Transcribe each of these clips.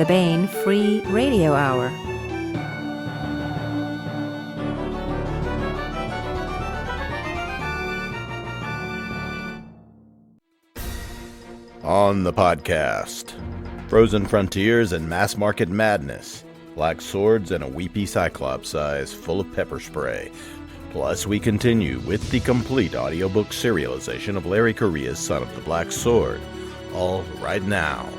the Baen Free Radio Hour. On the podcast, frozen frontiers and mass market madness, black swords and a weepy cyclops size full of pepper spray. Plus, we continue with the complete audiobook serialization of Larry Correia's Son of the Black Sword. All right now.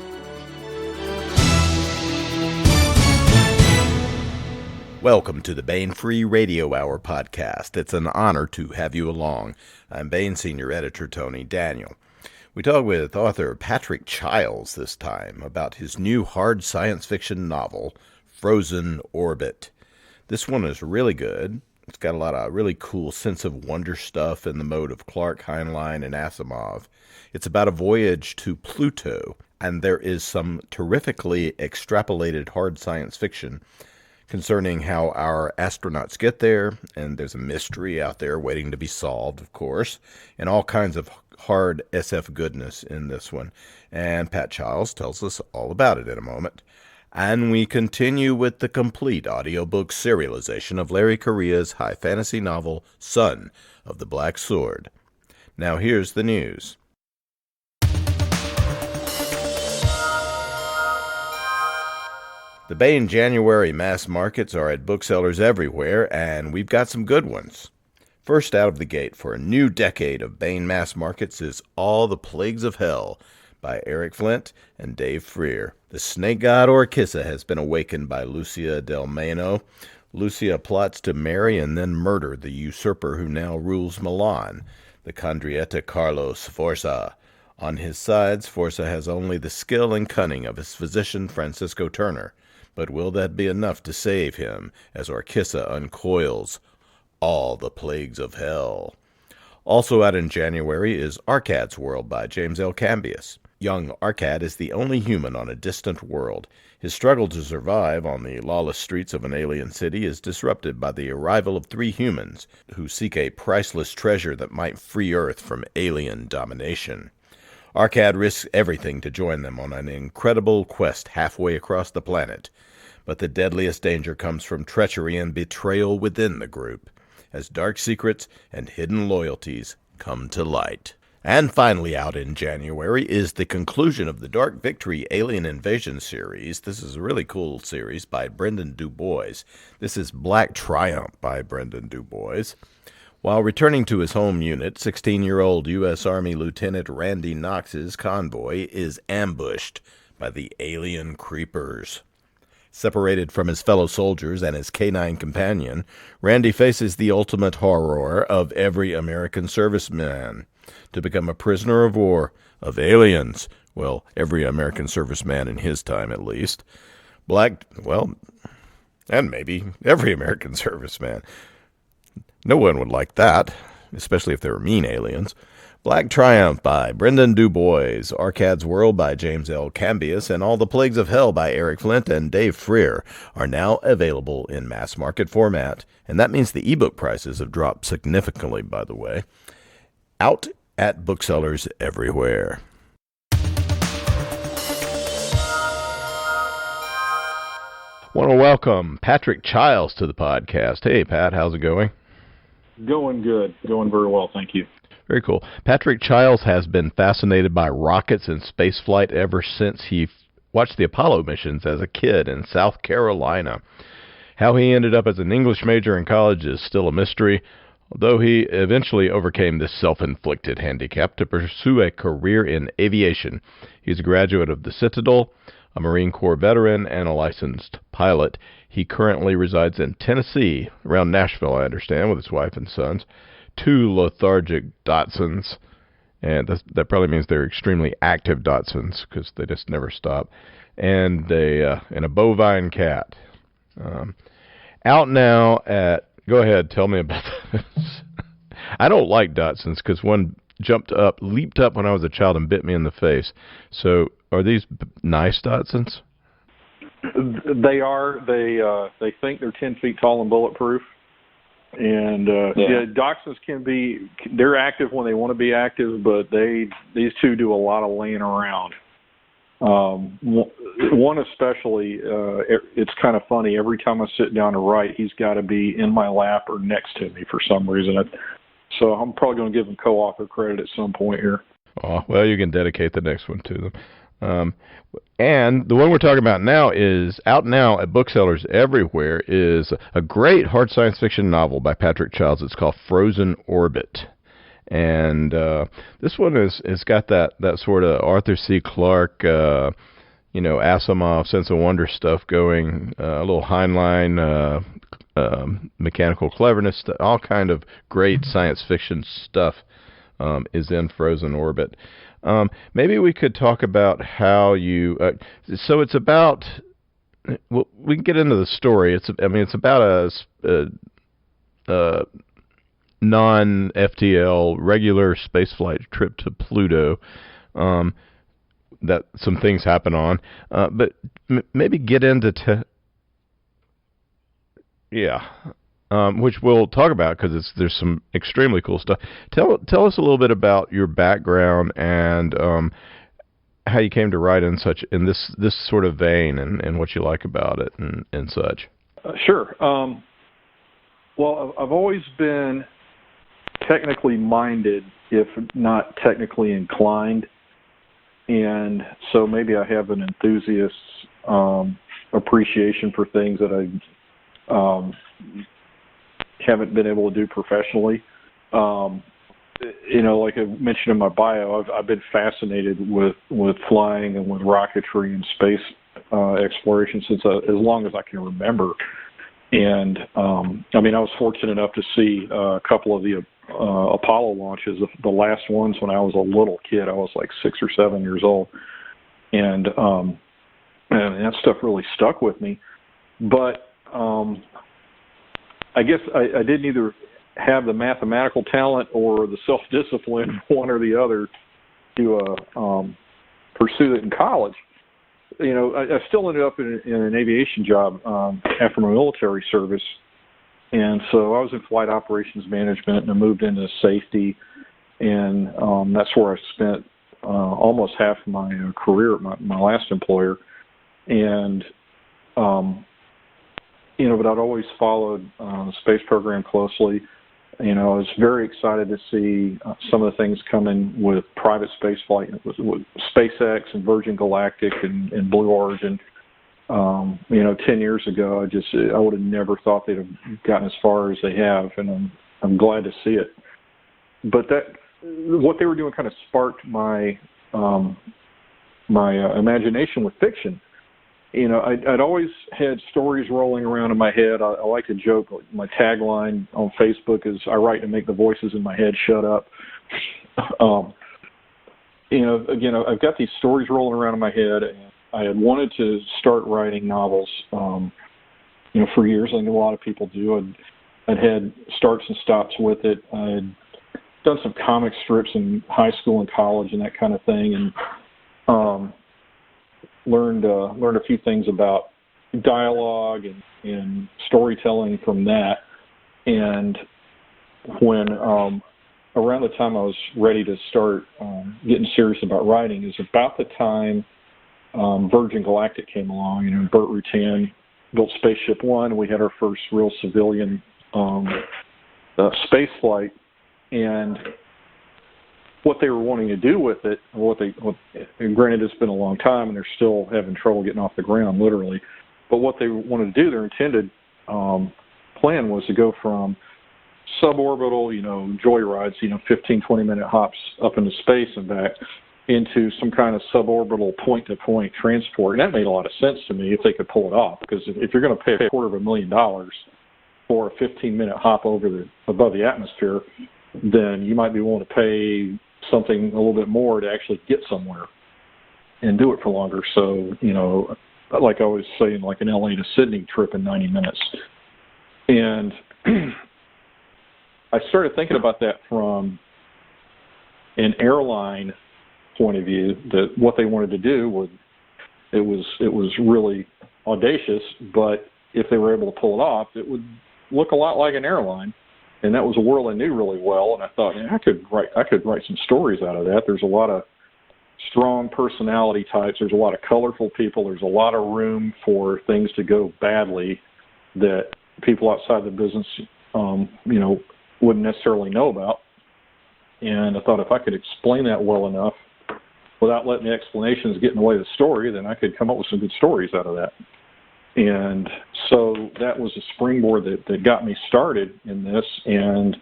Welcome to the Baen Free Radio Hour podcast. It's an honor to have you along. I'm Baen Senior Editor Tony Daniel. We talk with author Patrick Chiles this time about his new hard science fiction novel, Frozen Orbit. This one is really good. It's got a lot of really cool sense of wonder stuff in the mode of Clarke, Heinlein, and Asimov. It's about a voyage to Pluto, and there is some terrifically extrapolated hard science fiction concerning how our astronauts get there, and there's a mystery out there waiting to be solved, of course, and all kinds of hard SF goodness in this one. And Pat Chiles tells us all about it in a moment. And we continue with the complete audiobook serialization of Larry Correia's high fantasy novel, Son of the Black Sword. Now here's the news. The Baen January mass markets are at booksellers everywhere, and we've got some good ones. First out of the gate for a new decade of Baen mass markets is All the Plagues of Hell by Eric Flint and Dave Freer. The snake god Orkissa has been awakened by Lucia del Mano. Lucia plots to marry and then murder the usurper who now rules Milan, the Condrietta Carlo Sforza. On his side, Sforza has only the skill and cunning of his physician Francisco Turner. But will that be enough to save him as Orkissa uncoils all the plagues of hell? Also out in January is Arcad's World by James L. Cambias. Young Arcad is the only human on a distant world. His struggle to survive on the lawless streets of an alien city is disrupted by the arrival of three humans who seek a priceless treasure that might free Earth from alien domination. Arcad risks everything to join them on an incredible quest halfway across the planet. But the deadliest danger comes from treachery and betrayal within the group, as dark secrets and hidden loyalties come to light. And finally out in January is the conclusion of the Dark Victory Alien Invasion series. This is a really cool series by Brendan Du Bois. This is Black Triumph by Brendan Du Bois. While returning to his home unit, 16-year-old U.S. Army Lieutenant Randy Knox's convoy is ambushed by the alien creepers. Separated from his fellow soldiers and his canine companion, Randy faces the ultimate horror of every American serviceman: to become a prisoner of war of aliens. Well, every American serviceman in his time, at least. And maybe every American serviceman. No one would like that, especially if they were mean aliens. Black Triumph by Brendan Du Bois, Arcad's World by James L. Cambias, and All the Plagues of Hell by Eric Flint and Dave Freer are now available in mass market format, and that means the ebook prices have dropped significantly, by the way. Out at booksellers everywhere. Want to welcome Patrick Chiles to the podcast. Hey, Pat, how's it going? Going good. Going very well, thank you. Very cool. Patrick Chiles has been fascinated by rockets and spaceflight ever since he watched the Apollo missions as a kid in South Carolina. How he ended up as an English major in college is still a mystery, although he eventually overcame this self-inflicted handicap to pursue a career in aviation. He's a graduate of the Citadel, a Marine Corps veteran, and a licensed pilot. He currently resides in Tennessee, around Nashville, I understand, with his wife and sons. 2 lethargic Dachshunds, and that probably means they're extremely active Dachshunds because they just never stop, and a bovine cat. Out now at... Go ahead, tell me about this. I don't like Dachshunds because one leaped up when I was a child and bit me in the face. So, are these nice Dachshunds? They are. They think they're 10 feet tall and bulletproof. And dachshunds they're active when they want to be active, but these two do a lot of laying around. One especially, it's kind of funny. Every time I sit down to write, he's got to be in my lap or next to me for some reason. So I'm probably going to give him co-author credit at some point here. Oh, well, you can dedicate the next one to them. And the one we're talking about now is out now at booksellers everywhere, is a great hard science fiction novel by Patrick Chiles. It's called Frozen Orbit. And this one has got that sort of Arthur C. Clarke, Asimov sense of wonder stuff going, a little Heinlein, mechanical cleverness, all kind of great science fiction stuff is in Frozen Orbit. Maybe we could talk about how you. So it's about. Well, we can get into the story. It's about a non-FTL regular spaceflight trip to Pluto. That some things happen on, but maybe get into. Which we'll talk about because there's some extremely cool stuff. Tell us a little bit about your background and how you came to write in this sort of vein and what you like about it and such. Sure. Well, I've always been technically minded, if not technically inclined, and so maybe I have an enthusiast's appreciation for things that I haven't been able to do professionally. Like I mentioned in my bio, I've been fascinated with flying and with rocketry and space exploration since as long as I can remember. And I was fortunate enough to see a couple of the Apollo launches, the last ones when I was a little kid. I was like 6 or 7 years old, and that stuff really stuck with me. But I guess I didn't either have the mathematical talent or the self-discipline, one or the other, to pursue it in college. I still ended up in an aviation job after my military service, and so I was in flight operations management, and I moved into safety, and that's where I spent almost half of my career at my last employer, and but I'd always followed the space program closely. I was very excited to see some of the things coming with private space flight, with SpaceX and Virgin Galactic and Blue Origin. 10 years ago, I would have never thought they'd have gotten as far as they have, and I'm glad to see it. But what they were doing kind of sparked my imagination with fiction. I'd always had stories rolling around in my head. I like to joke. My tagline on Facebook is, "I write to make the voices in my head shut up." Again, I've got these stories rolling around in my head, and I had wanted to start writing novels, for years. I think a lot of people do. I'd had starts and stops with it. I'd done some comic strips in high school and college and that kind of thing, and learned a few things about dialogue and storytelling from that. And when around the time I was ready to start getting serious about writing is about the time Virgin Galactic came along. Burt Rutan built Spaceship One, and we had our first real civilian space flight. And what they were wanting to do with it, and granted it's been a long time and they're still having trouble getting off the ground, literally, but what they wanted to do, their intended plan was to go from suborbital, joyrides, 15, 20-minute hops up into space and back, into some kind of suborbital point-to-point transport. And that made a lot of sense to me if they could pull it off, because if you're going to pay $250,000 for a 15-minute hop above the atmosphere, then you might be willing to pay something a little bit more to actually get somewhere and do it for longer. So, like I was saying, like an LA to Sydney trip in 90 minutes. And I started thinking about that from an airline point of view, that what they wanted to do it was really audacious, but if they were able to pull it off, it would look a lot like an airline. And that was a world I knew really well, and I thought, I could write some stories out of that. There's a lot of strong personality types. There's a lot of colorful people. There's a lot of room for things to go badly that people outside the business, wouldn't necessarily know about. And I thought if I could explain that well enough without letting the explanations get in the way of the story, then I could come up with some good stories out of that. And so that was a springboard that got me started in this, and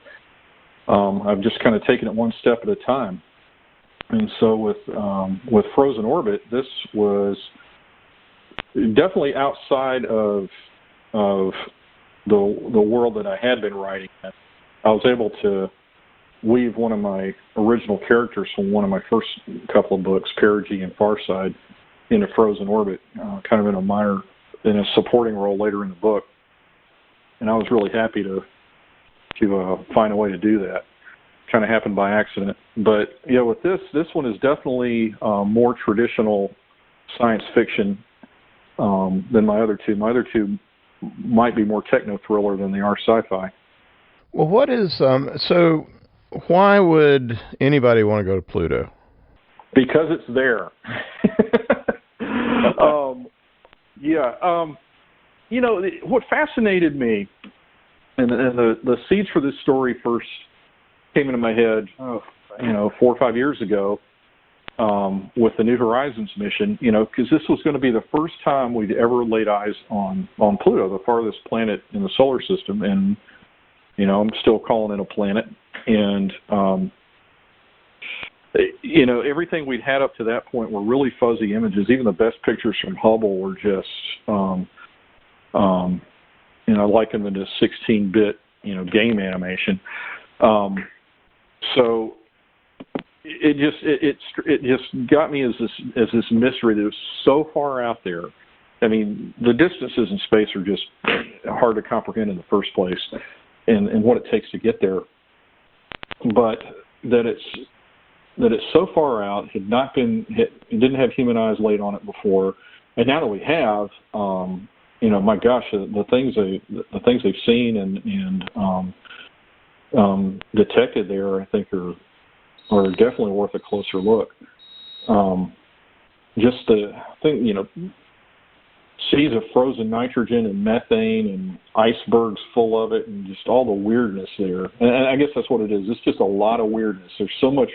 I've just kind of taken it one step at a time. And so with Frozen Orbit, this was definitely outside of the world that I had been writing in. I was able to weave one of my original characters from one of my first couple of books, Perigee and Farside, into Frozen Orbit, kind of in a supporting role later in the book. And I was really happy to find a way to do that. Kind of happened by accident. But yeah, with this one is definitely more traditional science fiction than my other two. My other two might be more techno-thriller than they are sci-fi. Well, what is, so why would anybody want to go to Pluto? Because it's there. What fascinated me, and the seeds for this story first came into my head, 4 or 5 years ago, with the New Horizons mission, because this was going to be the first time we'd ever laid eyes on Pluto, the farthest planet in the solar system, and, I'm still calling it a planet, and, everything we'd had up to that point were really fuzzy images. Even the best pictures from Hubble were just, I liken them to 16-bit, game animation. So it just got me as this mystery that was so far out there. I mean, the distances in space are just hard to comprehend in the first place, and what it takes to get there. But that it's so far out, it didn't have human eyes laid on it before, and now that we have, my gosh, the things they've seen and detected there, I think are definitely worth a closer look. Just the thing, seas of frozen nitrogen and methane and icebergs full of it, and just all the weirdness there. And I guess that's what it is. It's just a lot of weirdness. There's so much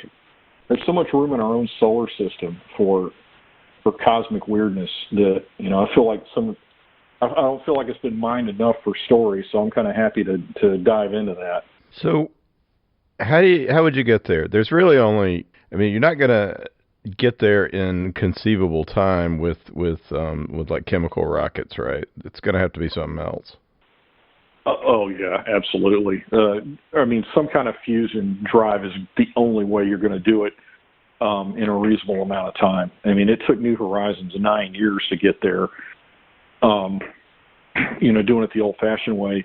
room in our own solar system for cosmic weirdness that I feel like I don't feel like it's been mined enough for stories, so I'm kind of happy to dive into that. So how would you get there? There's really only, you're not going to get there in conceivable time with like chemical rockets, right? It's going to have to be something else. Oh yeah, absolutely. Some kind of fusion drive is the only way you're going to do it in a reasonable amount of time. It took New Horizons 9 years to get there. Doing it the old-fashioned way.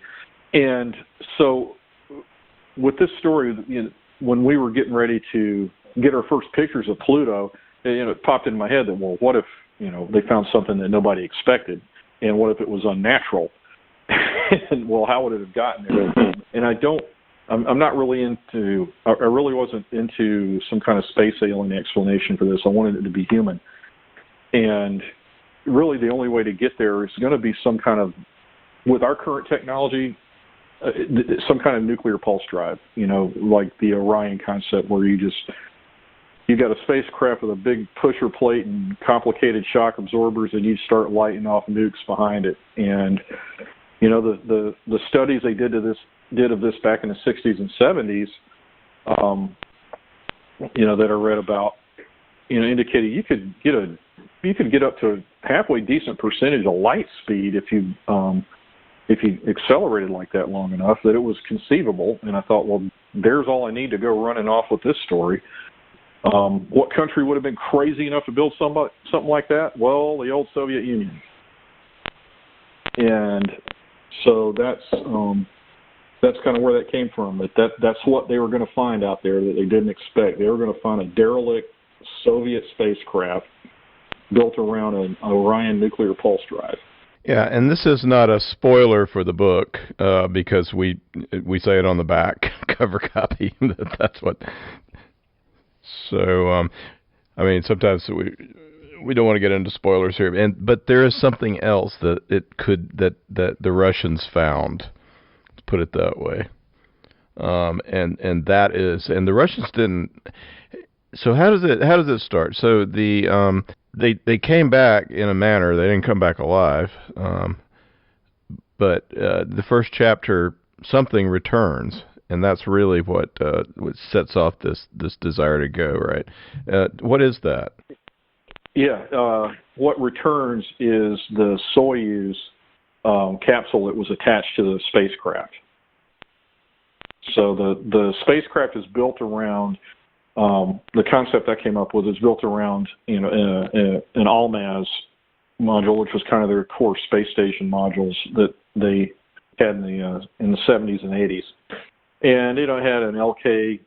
And so with this story, when we were getting ready to get our first pictures of Pluto, it popped in my head that, well, what if, they found something that nobody expected? And what if it was unnatural? And, well, how would it have gotten there? And I'm not really I really wasn't into some kind of space alien explanation for this. I wanted it to be human. And really the only way to get there is going to be some kind of, with our current technology, some kind of nuclear pulse drive, like the Orion concept, where you got a spacecraft with a big pusher plate and complicated shock absorbers, and you start lighting off nukes behind it. And the studies they did of this back in the 60s and 70s, that I read about, indicated you could get up to a halfway decent percentage of light speed if you accelerated like that long enough, that it was conceivable. And I thought, well, there's all I need to go running off with this story. What country would have been crazy enough to build something like that? Well, the old Soviet Union. And so that's kind of where that came from. That's what they were going to find out there that they didn't expect. They were going to find a derelict Soviet spacecraft built around an Orion nuclear pulse drive. Yeah, and this is not a spoiler for the book because we say it on the back cover copy. That's what. So I mean, sometimes we don't want to get into spoilers here, but there is something else that that the Russians found. Let's put it that way. And that is, and the Russians didn't. So how does it start? So they came back in a manner. They didn't come back alive. But the first chapter, something returns, and that's really what sets off this desire to go. Right? What is that? Yeah, what returns is the Soyuz capsule that was attached to the spacecraft. So the spacecraft is built around the concept I came up with is built around an Almaz module, which was kind of their core space station modules that they had in the 70s and 80s, and it had an LK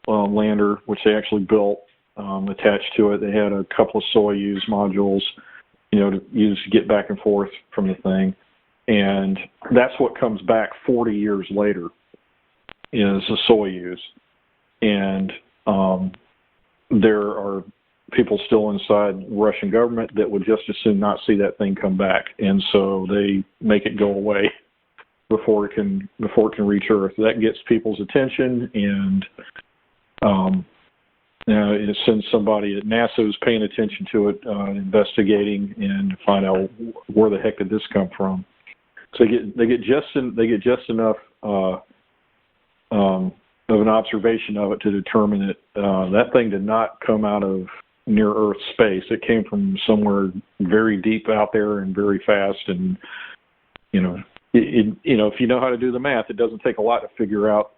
lander which they actually built attached to it. They had a couple of Soyuz modules, to use to get back and forth from the thing, and that's what comes back 40 years later. Is a Soyuz, and there are people still inside the Russian government that would just as soon not see that thing come back, and so they make it go away before it can reach Earth. That gets people's attention, and it sends somebody at NASA who's paying attention to it, investigating and find out where the heck did this come from. So they get just enough. Of an observation of it to determine that that thing did not come out of near Earth space. It came from somewhere very deep out there and very fast. And if you know how to do the math, it doesn't take a lot to figure out,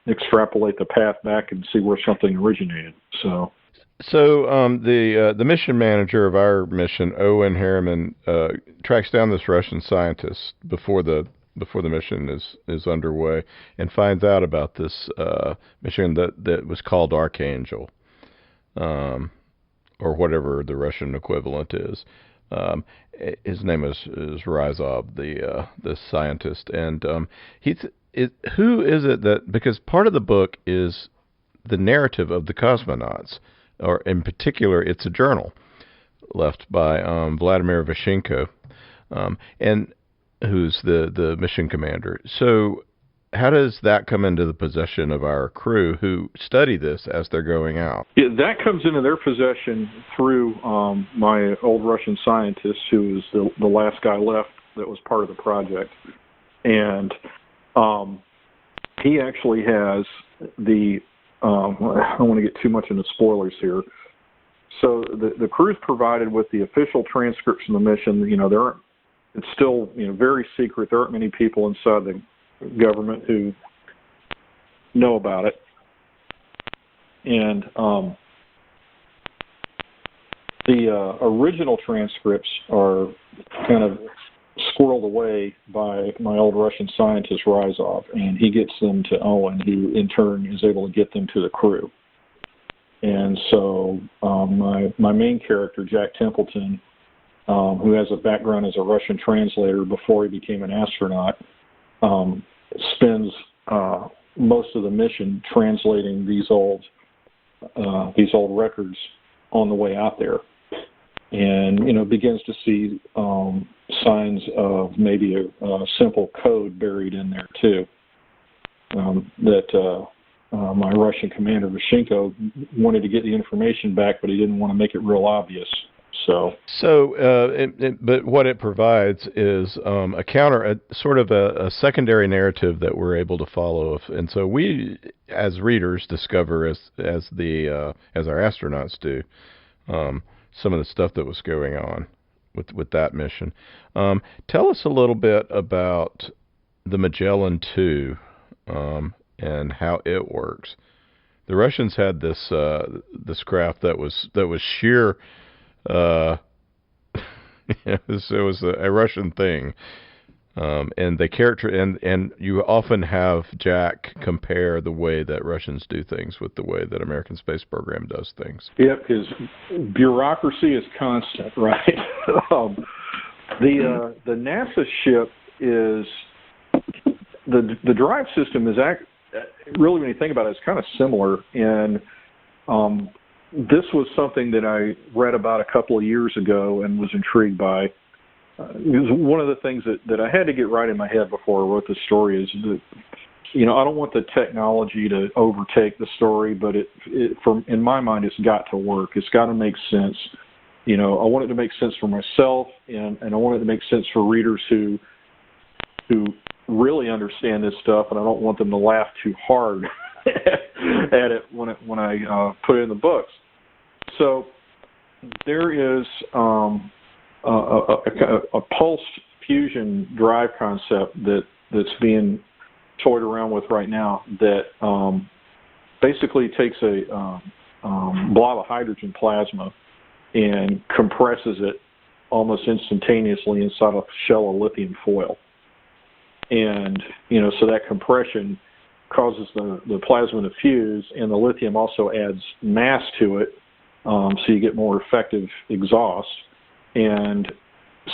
extrapolate the path back and see where something originated. So the mission manager of our mission, Owen Harriman, tracks down this Russian scientist before the mission is underway, and finds out about this mission that was called Archangel, or whatever the Russian equivalent is. His name is Ryzov, the scientist, and who is it that, because part of the book is the narrative of the cosmonauts, or in particular, it's a journal left by Vladimir Vashenko, and who's the mission commander. So how does that come into the possession of our crew who study this as they're going out? Yeah, that comes into their possession through my old Russian scientist, who was the last guy left that was part of the project. And he actually has I don't want to get too much into spoilers here. So the crew's provided with the official transcripts of the mission. It's still, very secret. There aren't many people inside the government who know about it. And the original transcripts are kind of squirreled away by my old Russian scientist, Ryzov, and he gets them to Owen, who in turn is able to get them to the crew. And so my main character, Jack Templeton, who has a background as a Russian translator before he became an astronaut, spends most of the mission translating these old records on the way out there, and begins to see signs of maybe a simple code buried in there too. That my Russian commander Vashenko wanted to get the information back, but he didn't want to make it real obvious. But what it provides is a sort of a secondary narrative that we're able to follow, and so we, as readers, discover as our astronauts do, some of the stuff that was going on with that mission. Tell us a little bit about the Magellan 2 and how it works. The Russians had this craft that was sheer. It was a Russian thing, and and you often have Jack compare the way that Russians do things with the way that American space program does things. Yep, because bureaucracy is constant, right? The NASA ship is the drive system is really, when you think about it, it's kind of similar, and this was something that I read about a couple of years ago and was intrigued by. It was one of the things that I had to get right in my head before I wrote the story is that, I don't want the technology to overtake the story, but in my mind, it's got to work. It's got to make sense. I want it to make sense for myself, and I want it to make sense for readers who really understand this stuff, and I don't want them to laugh too hard at it when I put it in the books. So there is a pulsed fusion drive concept that's being toyed around with right now that basically takes a blob of hydrogen plasma and compresses it almost instantaneously inside a shell of lithium foil. And, so that compression causes the plasma to fuse, and the lithium also adds mass to it, so you get more effective exhaust. And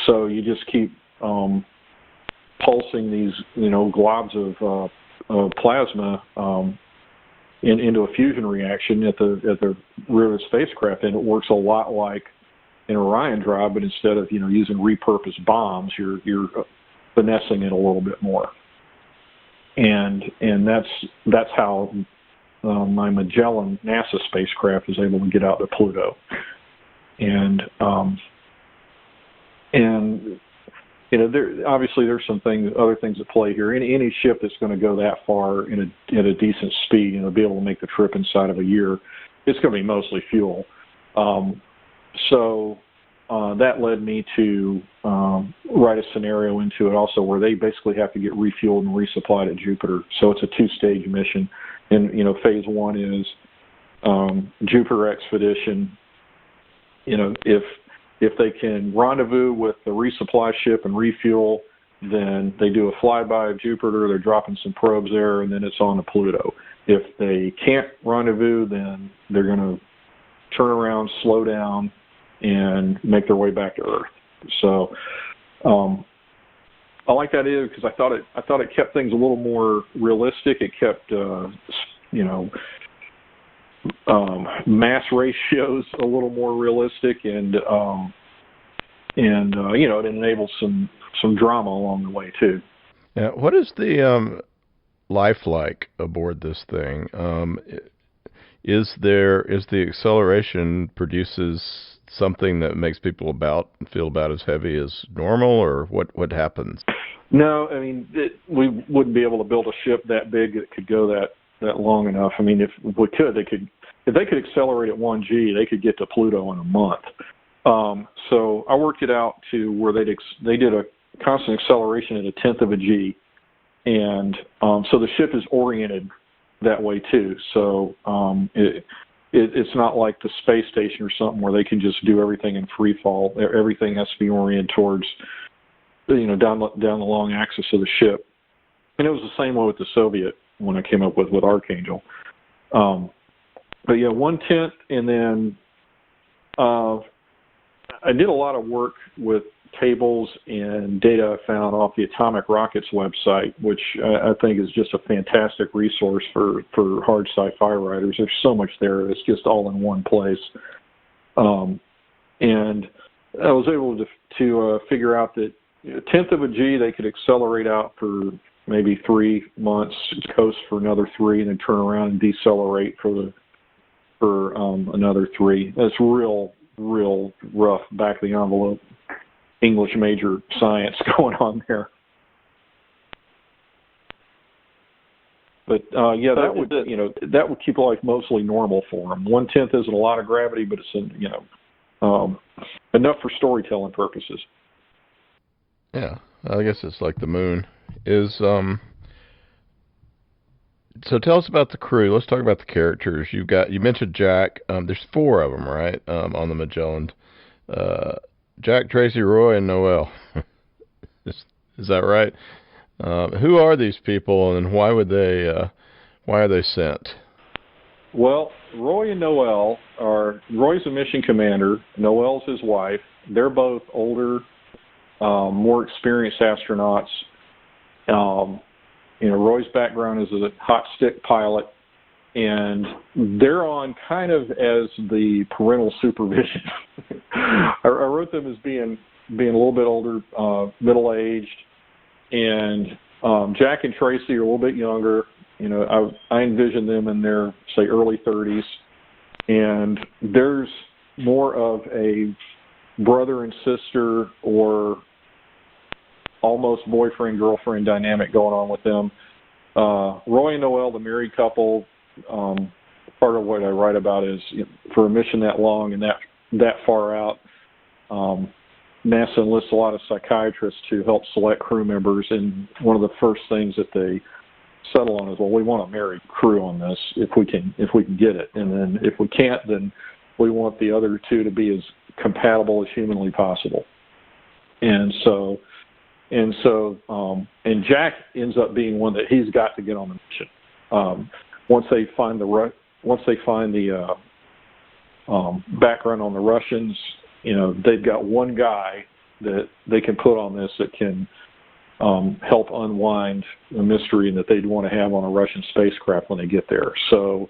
so you just keep pulsing these, globs of plasma into a fusion reaction at the rear of the spacecraft, and it works a lot like an Orion drive, but instead of using repurposed bombs, you're finessing it a little bit more. And that's how my Magellan NASA spacecraft is able to get out to Pluto. And obviously there's other things at play here. Any ship that's going to go that far at a decent speed, be able to make the trip inside of a year, it's going to be mostly fuel. So that led me to write a scenario into it also where they basically have to get refueled and resupplied at Jupiter. So it's a two-stage mission. And, phase one is Jupiter expedition. If they can rendezvous with the resupply ship and refuel, then they do a flyby of Jupiter. They're dropping some probes there, and then it's on to Pluto. If they can't rendezvous, then they're going to turn around, slow down, and make their way back to Earth. So I like that idea because I thought it kept things a little more realistic. It kept mass ratios a little more realistic, and it enables some drama along the way too. Yeah, what is the life like aboard this thing? Is the acceleration produces something that makes people feel about as heavy as normal, or what happens? No, I mean we wouldn't be able to build a ship that big that could go that long enough. I mean, if we could, if they could accelerate at 1G, they could get to Pluto in a month. So I worked it out to where they did a constant acceleration at 1/10 of a G, and so the ship is oriented that way too. So it's not like the space station or something where they can just do everything in free fall. Everything has to be oriented towards down the long axis of the ship. And it was the same way with the Soviet when I came up with Archangel. But yeah, 1/10, and then I did a lot of work with tables and data I found off the Atomic Rockets website, which I think is just a fantastic resource for hard sci-fi writers. There's so much there. It's just all in one place. And I was able to figure out that 1/10 of a G, they could accelerate out for maybe 3 months, coast for another 3, and then turn around and decelerate for another 3. That's real rough back of the envelope English major science going on there. But yeah, that would keep life mostly normal for them. 1/10 isn't a lot of gravity, but it's enough for storytelling purposes. Yeah, I guess it's like the moon. So tell us about the crew. Let's talk about the characters. You mentioned Jack. There's 4 of them, right? On the Magellan. Jack, Tracy, Roy, and Noel. Is that right? Who are these people, and why are they sent? Well, Roy and Noel Roy's a mission commander. Noel's his wife. They're both older, more experienced astronauts. Roy's background is as a hot stick pilot, and they're on kind of as the parental supervision. I wrote them as being a little bit older, middle-aged, and Jack and Tracy are a little bit younger. I envision them in their, say, early 30s, and there's more of a brother and sister or almost boyfriend-girlfriend dynamic going on with them. Roy and Noel, the married couple, part of what I write about is, for a mission that long and that far out, NASA enlists a lot of psychiatrists to help select crew members, and one of the first things that they settle on is, well, we want a married crew on this if we can get it, and then if we can't, then we want the other two to be as compatible as humanly possible. And Jack ends up being one that he's got to get on the mission. Once they find the background on the Russians, they've got one guy that they can put on this that can help unwind the mystery that they'd want to have on a Russian spacecraft when they get there. So,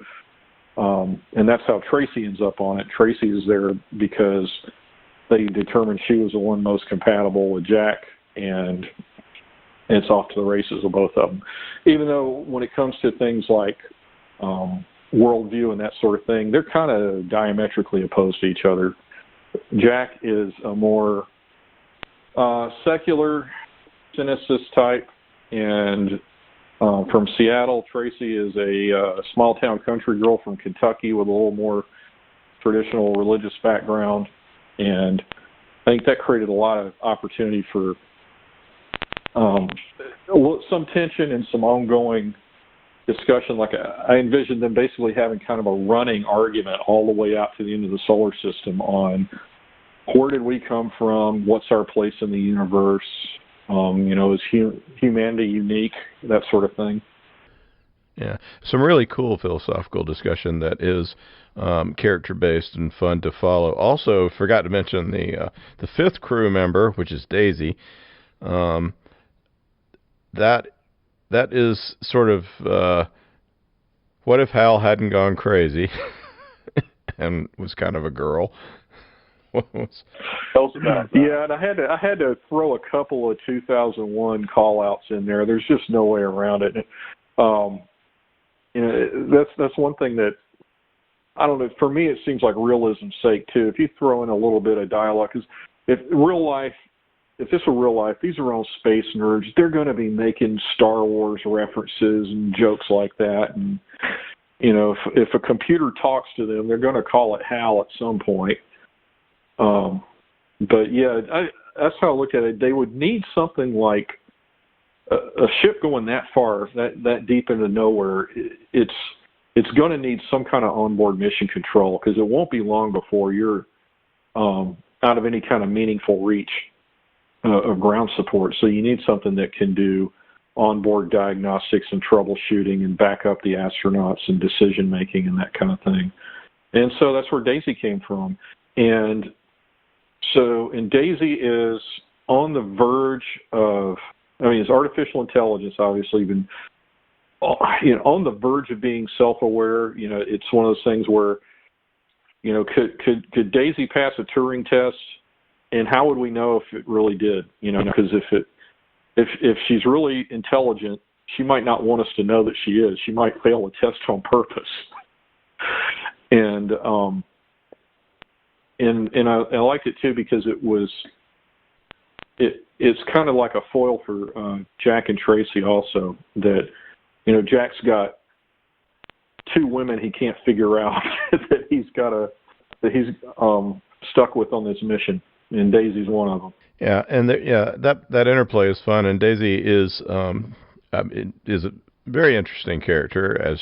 and that's how Tracy ends up on it. Tracy is there because they determined she was the one most compatible with Jack, and it's off to the races with both of them. Even though when it comes to things like worldview and that sort of thing, they're kind of diametrically opposed to each other. Jack is a more secular cynicist type, and from Seattle, Tracy is a small-town country girl from Kentucky with a little more traditional religious background, and I think that created a lot of opportunity for some tension and some ongoing discussion. Like, I envisioned them basically having kind of a running argument all the way out to the end of the solar system on where did we come from, what's our place in the universe, is humanity unique, that sort of thing. Yeah, some really cool philosophical discussion that is character-based and fun to follow. Also, forgot to mention the fifth crew member, which is Daisy. That is sort of what if Hal hadn't gone crazy and was kind of a girl. Yeah, and I had to throw a couple of 2001 call-outs in there. There's just no way around it. That's one thing that, I don't know, for me it seems like realism's sake too. If you throw in a little bit of dialogue, because if this were real life, these are all space nerds. They're going to be making Star Wars references and jokes like that. And if a computer talks to them, they're going to call it Hal at some point. But yeah, that's how I look at it. They would need something like a ship going that far, that deep into nowhere. It's going to need some kind of onboard mission control, because it won't be long before you're out of any kind of meaningful reach of ground support. So you need something that can do onboard diagnostics and troubleshooting and back up the astronauts and decision making and that kind of thing. And so that's where Daisy came from. And Daisy is on the verge of, it's artificial intelligence, obviously, been on the verge of being self-aware. It's one of those things where, could Daisy pass a Turing test, and how would we know if it really did? Because if she's really intelligent, she might not want us to know that she is. She might fail a test on purpose. And I liked it too, because it's kind of like a foil for Jack and Tracy also, that Jack's got two women he can't figure out that he's stuck with on this mission, and Daisy's one of them. Yeah, and that interplay is fun, and Daisy is a very interesting character as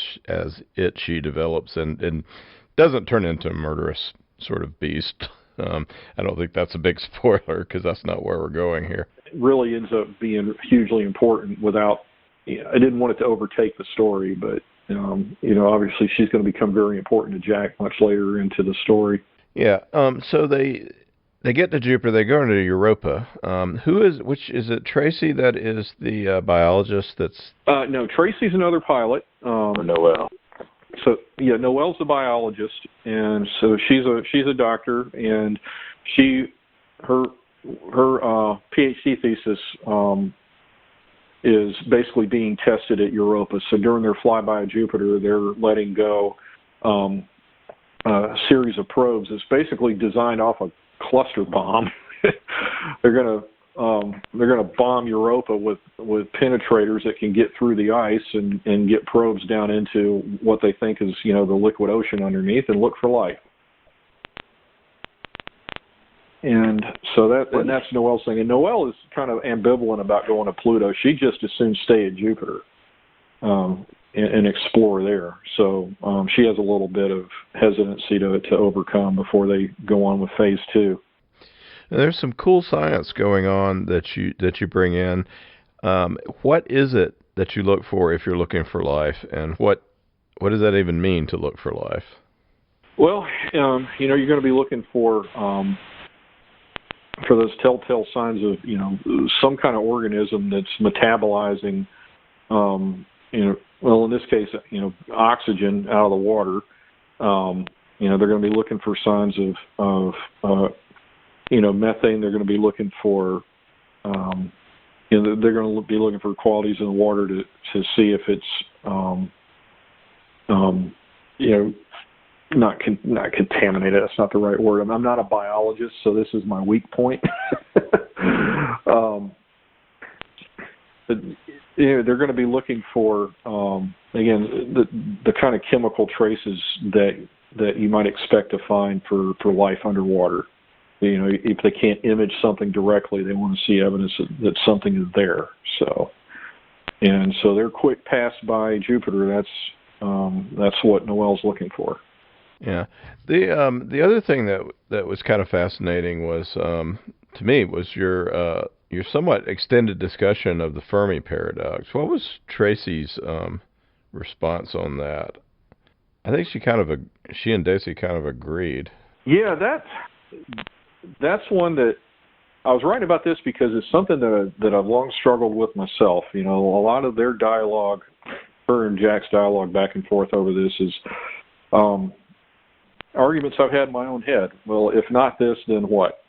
she develops and doesn't turn into a murderous sort of beast. I don't think that's a big spoiler, because that's not where we're going here. It really ends up being hugely important without, I didn't want it to overtake the story, but, obviously she's going to become very important to Jack much later into the story. Yeah, so they get to Jupiter, they go into Europa. Which is it Tracy that is the biologist that's... No, Tracy's another pilot. Noel. So yeah, Noelle's a biologist, and so she's a doctor, and her PhD thesis is basically being tested at Europa. So during their flyby of Jupiter, they're letting go a series of probes. It's basically designed off a cluster bomb. They're gonna bomb Europa with penetrators that can get through the ice and get probes down into what they think is the liquid ocean underneath and look for life. And so that's Noelle's thing. And Noelle is kind of ambivalent about going to Pluto. She just as soon stay at Jupiter and explore there. So she has a little bit of hesitancy to overcome before they go on with phase 2. Now, there's some cool science going on that you bring in. What is it that you look for if you're looking for life, and what does that even mean to look for life? Well, you're going to be looking for those telltale signs of some kind of organism that's metabolizing well, in this case oxygen out of the water. They're going to be looking for signs of methane. They're going to be looking for they're going to be looking for qualities in the water to see if it's not contaminated. That's not the right word. I'm not a biologist, so this is my weak point. They're going to be looking for again the kind of chemical traces that you might expect to find for life underwater. If they can't image something directly, they want to see evidence that something is there. So their quick pass by Jupiter, that's what Noelle's looking for. Yeah. The other thing that was kind of fascinating was to me was your somewhat extended discussion of the Fermi paradox. What was Tracy's response on that? I think she and Daisy kind of agreed. Yeah, that's one that I was writing about this because it's something that I've long struggled with myself. A lot of their dialogue, her and Jack's dialogue back and forth over this is arguments I've had in my own head. Well, if not this, then what?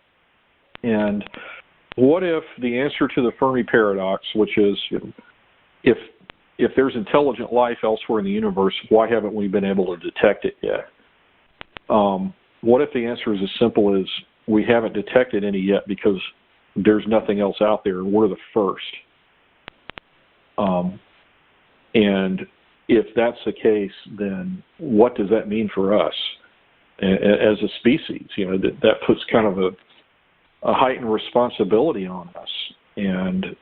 And what if the answer to the Fermi paradox, which is if there's intelligent life elsewhere in the universe, why haven't we been able to detect it yet? What if the answer is as simple as we haven't detected any yet because there's nothing else out there and we're the first? And if that's the case, then what does that mean for us as a species? That puts kind of a heightened responsibility on us, and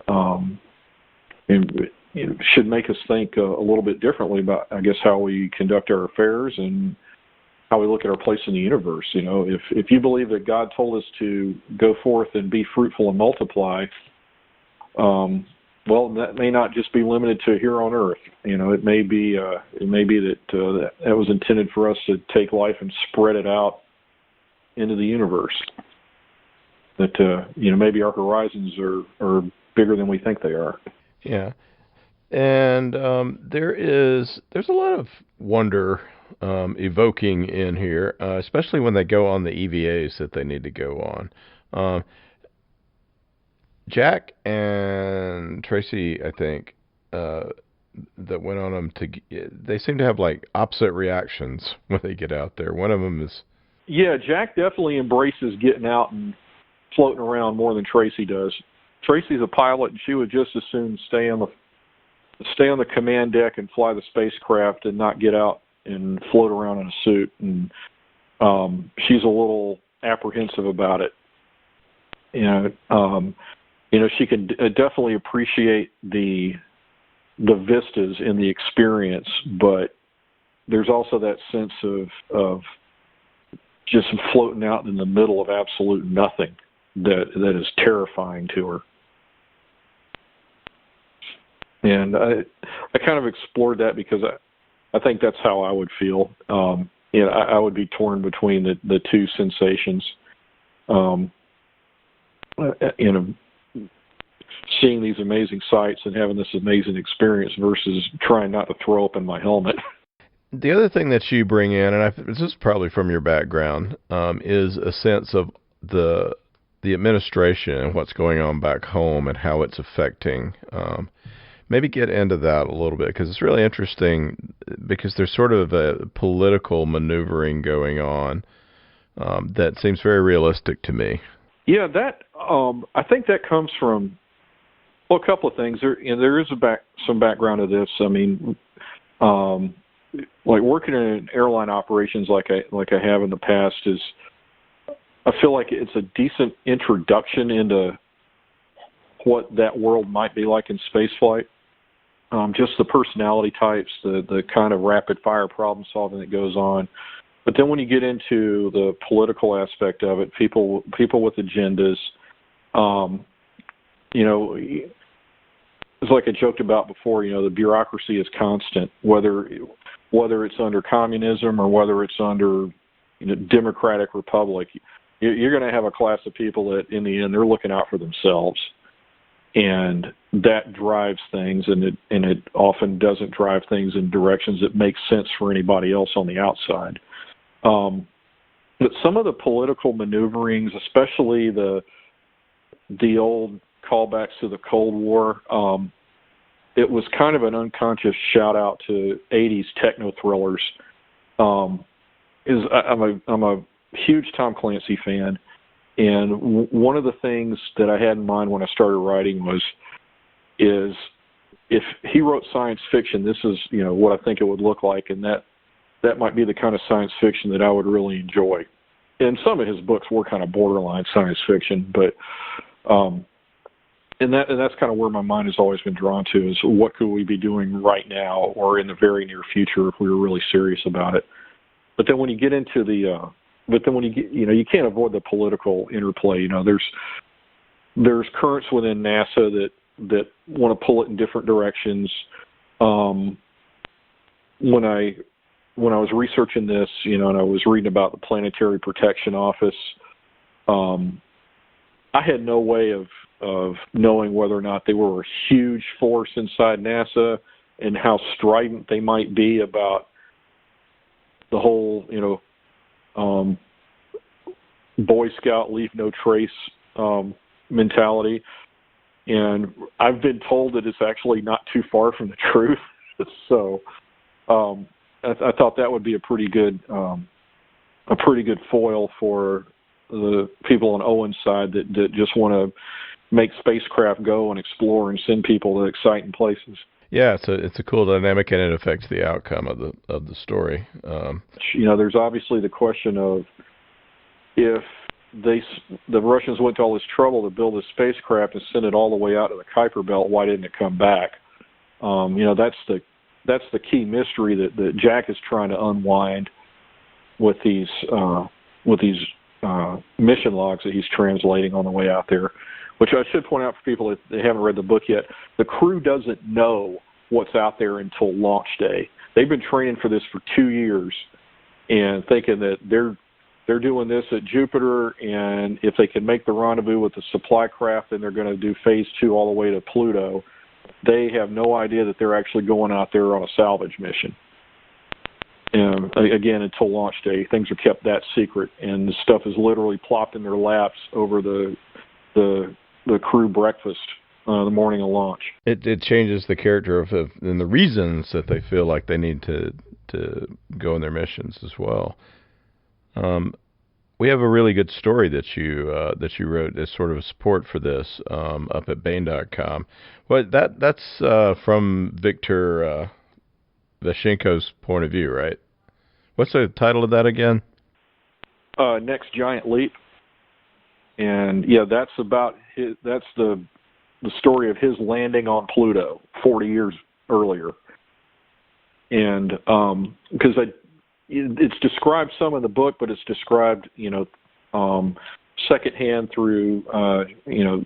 it should make us think a little bit differently about, I guess, how we conduct our affairs and how we look at our place in the universe. If you believe that God told us to go forth and be fruitful and multiply, well, that may not just be limited to here on Earth. It may be that was intended for us to take life and spread it out into the universe. That maybe our horizons are bigger than we think they are. Yeah, and there's a lot of wonder evoking in here, especially when they go on the EVAs that they need to go on. Jack and Tracy, I think, that went on them they seem to have like opposite reactions when they get out there. One of them is... Yeah, Jack definitely embraces getting out and floating around more than Tracy does. Tracy's a pilot, and she would just as soon stay on the command deck and fly the spacecraft and not get out and float around in a suit. And she's a little apprehensive about it. She can definitely appreciate the vistas in the experience, but there's also that sense of just floating out in the middle of absolute nothing that is terrifying to her. And I kind of explored that because I think that's how I would feel. I would be torn between the two sensations. Seeing these amazing sights and having this amazing experience versus trying not to throw up in my helmet. The other thing that you bring in, and this is probably from your background, is a sense of the administration and what's going on back home and how it's affecting. Maybe get into that a little bit, because it's really interesting, because there's sort of a political maneuvering going on that seems very realistic to me. Yeah, that I think that comes from a couple of things. There is some background to this. I mean, like working in airline operations, like I have in the past, I feel like it's a decent introduction into what that world might be like in spaceflight. Just the personality types, the kind of rapid fire problem solving that goes on. But then when you get into the political aspect of it, people with agendas, it's like I joked about before, the bureaucracy is constant, whether it's under communism or whether it's under democratic republic. You're going to have a class of people that, in the end, they're looking out for themselves, and that drives things, and it often doesn't drive things in directions that make sense for anybody else on the outside. But some of the political maneuverings, especially the old callbacks to the Cold War, it was kind of an unconscious shout out to 80s techno thrillers. I'm a huge Tom Clancy fan, and one of the things that I had in mind when I started writing is if he wrote science fiction, this is what I think it would look like, and that might be the kind of science fiction that I would really enjoy. And some of his books were kind of borderline science fiction, but and that's kind of where my mind has always been drawn to, is what could we be doing right now or in the very near future if we were really serious about it. But then when you get into you can't avoid the political interplay. There's currents within NASA that want to pull it in different directions. When I was researching this, and I was reading about the Planetary Protection Office, I had no way of knowing whether or not they were a huge force inside NASA and how strident they might be about the whole, Boy Scout leave no trace mentality. And I've been told that it's actually not too far from the truth. So I thought that would be a pretty good foil for the people on Owen's side that just want to make spacecraft go and explore and send people to exciting places. Yeah, it's a cool dynamic, and it affects the outcome of the story. There's obviously the question of if the Russians went to all this trouble to build a spacecraft and send it all the way out to the Kuiper Belt, why didn't it come back? That's the key mystery that Jack is trying to unwind with these mission logs that he's translating on the way out there. Which I should point out for people that they haven't read the book yet, the crew doesn't know what's out there until launch day. They've been training for this for 2 years and thinking that they're doing this at Jupiter, and if they can make the rendezvous with the supply craft, then they're going to do phase 2 all the way to Pluto. They have no idea that they're actually going out there on a salvage mission. And again, until launch day, things are kept that secret, and the stuff is literally plopped in their laps over the crew breakfast the morning of launch. It changes the character of and the reasons that they feel like they need to go on their missions as well. We have a really good story that you wrote as sort of a support for this up at Baen.com. Well, that's from Victor Vashenko's point of view, right? What's the title of that again? Next Giant Leap. And yeah, that's the story of his landing on Pluto 40 years earlier. And because it's described some in the book, but it's described, secondhand through,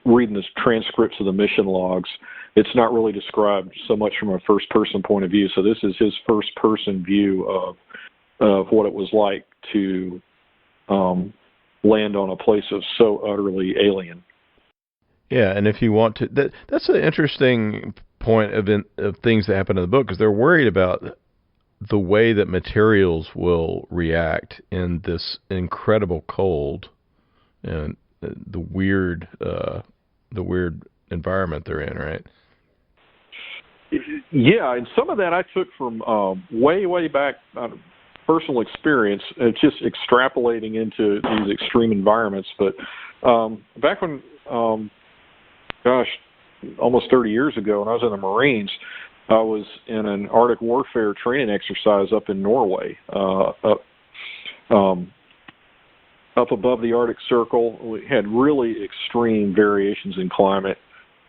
reading the transcripts of the mission logs. It's not really described so much from a first-person point of view. So this is his first-person view of what it was like to land on a place of so utterly alien. Yeah, and if you want to, that's an interesting point of things that happen in the book, because they're worried about the way that materials will react in this incredible cold and the weird environment they're in, right? Yeah, and some of that I took from way back personal experience. It's just extrapolating into these extreme environments. But back when, almost 30 years ago, when I was in the Marines, I was in an Arctic warfare training exercise up in Norway, up above the Arctic Circle. We had really extreme variations in climate,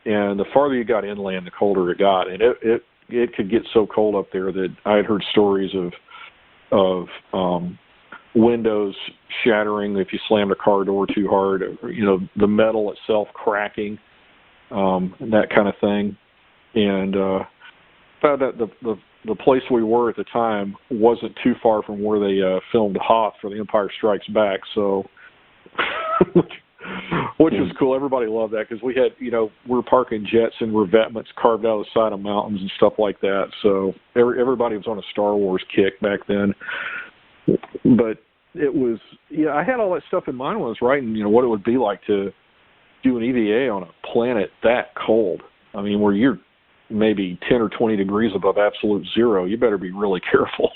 and the farther you got inland, the colder it got. And it could get so cold up there that I had heard stories of windows shattering if you slammed a car door too hard, the metal itself cracking, that kind of thing. And found that the place we were at the time wasn't too far from where they filmed Hoth for The Empire Strikes Back, so which was cool. Everybody loved that because we had, we're parking jets and revetments carved out of the side of mountains and stuff like that. So everybody was on a Star Wars kick back then. But it was, I had all that stuff in mind when I was writing, what it would be like to do an EVA on a planet that cold. I mean, where you're maybe 10 or 20 degrees above absolute zero. You better be really careful.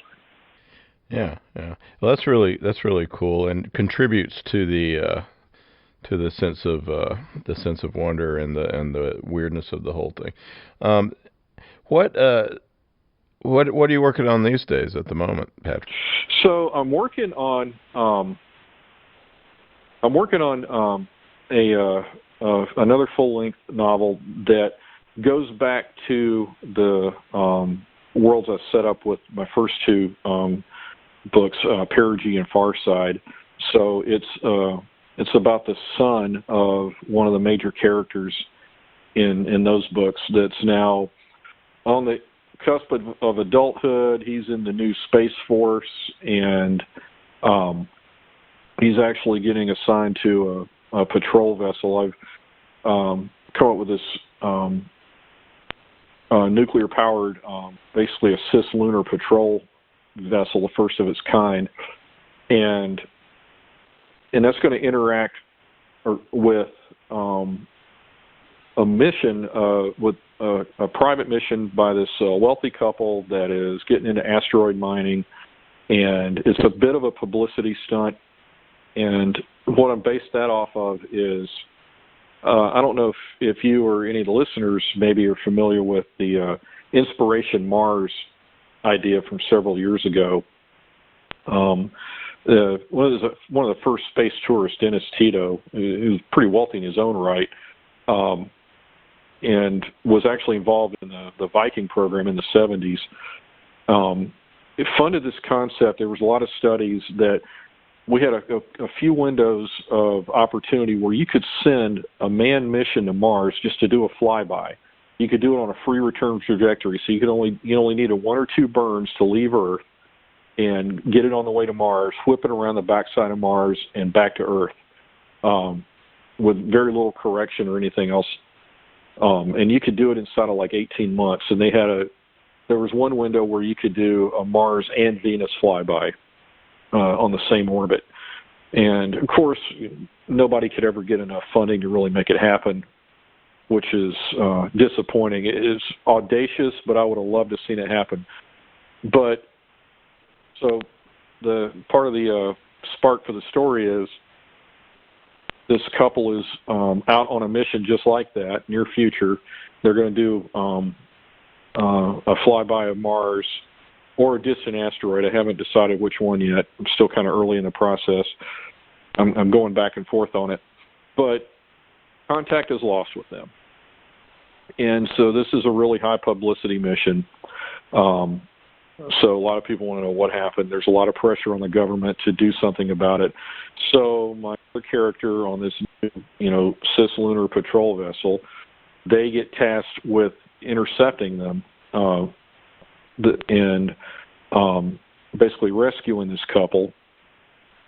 Yeah. Well, that's really cool, and contributes to the sense of wonder and the weirdness of the whole thing. What are you working on these days at the moment, Patrick? So I'm working on another full-length novel that goes back to the worlds I set up with my first two books, Perigee and Farside. So it's about the son of one of the major characters in those books that's now on the cusp of adulthood. He's in the new Space Force, and he's actually getting assigned to a patrol vessel. I've come up with this nuclear-powered, basically a cislunar patrol vessel, the first of its kind, and that's going to interact with a mission, with a private mission by this wealthy couple that is getting into asteroid mining, and it's a bit of a publicity stunt. And what I'm based that off of is, I don't know if you or any of the listeners maybe are familiar with the Inspiration Mars idea from several years ago. One of the first space tourists, Dennis Tito, who was pretty wealthy in his own right, and was actually involved in the Viking program in the 70s. It funded this concept. There was a lot of studies that we had a few windows of opportunity where you could send a manned mission to Mars just to do a flyby. You could do it on a free return trajectory, so you only need 1 or 2 burns to leave Earth and get it on the way to Mars, whip it around the backside of Mars and back to Earth, with very little correction or anything else. And you could do it inside of like 18 months. And there was one window where you could do a Mars and Venus flyby on the same orbit. And of course, nobody could ever get enough funding to really make it happen, which is disappointing. It is audacious, but I would have loved to have seen it happen. But so the part of the spark for the story is this couple is out on a mission just like that, near future. They're going to do a flyby of Mars or a distant asteroid. I haven't decided which one yet. I'm still kind of early in the process. I'm going back and forth on it. But contact is lost with them. And so this is a really high publicity mission. So a lot of people want to know what happened. There's a lot of pressure on the government to do something about it. So my other character on this new, cislunar patrol vessel, they get tasked with intercepting them and basically rescuing this couple.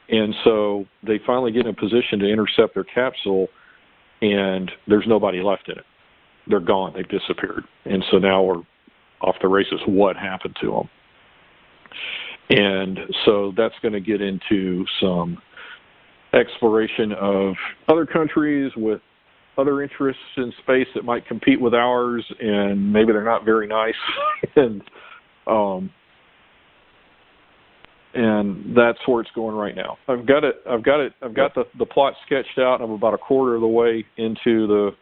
And so they finally get in a position to intercept their capsule, and there's nobody left in it. They're gone. They've disappeared. And so now we're off the races. What happened to them? And so that's going to get into some exploration of other countries with other interests in space that might compete with ours, and maybe they're not very nice. And that's where it's going right now. I've got the plot sketched out. I'm about a quarter of the way into the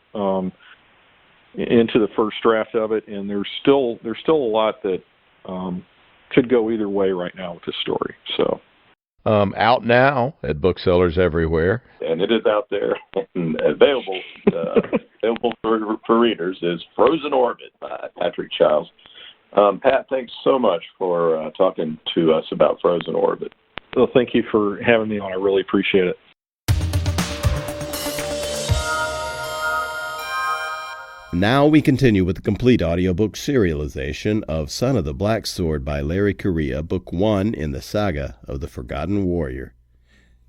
first draft of it, and there's still a lot that could go either way right now with this story. So out now at booksellers everywhere, and it is out there and available for readers, is Frozen Orbit by Patrick Chiles. Pat, thanks so much for talking to us about Frozen Orbit. Well, thank you for having me on. I really appreciate it. Now we continue with the complete audiobook serialization of Son of the Black Sword by Larry Correia, Book 1 in the Saga of the Forgotten Warrior.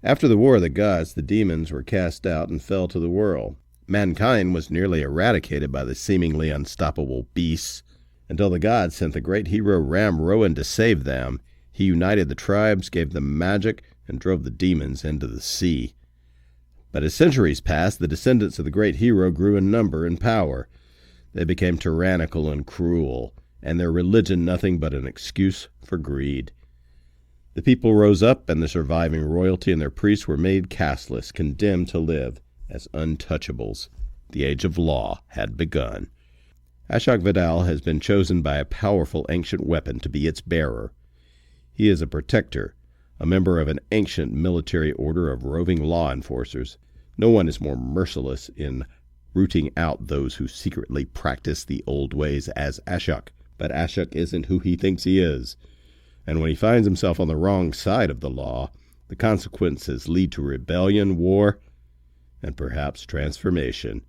After the War of the Gods, the demons were cast out and fell to the world. Mankind was nearly eradicated by the seemingly unstoppable beasts, until the gods sent the great hero Ram Rowan to save them. He united the tribes, gave them magic, and drove the demons into the sea. But as centuries passed, the descendants of the great hero grew in number and power. They became tyrannical and cruel, and their religion nothing but an excuse for greed. The people rose up, and the surviving royalty and their priests were made casteless, condemned to live as untouchables. The age of law had begun. Ashok Vidal has been chosen by a powerful ancient weapon to be its bearer. He is a protector, a member of an ancient military order of roving law enforcers. No one is more merciless in rooting out those who secretly practice the old ways as Ashok. But Ashok isn't who he thinks he is. And when he finds himself on the wrong side of the law, the consequences lead to rebellion, war, and perhaps transformation.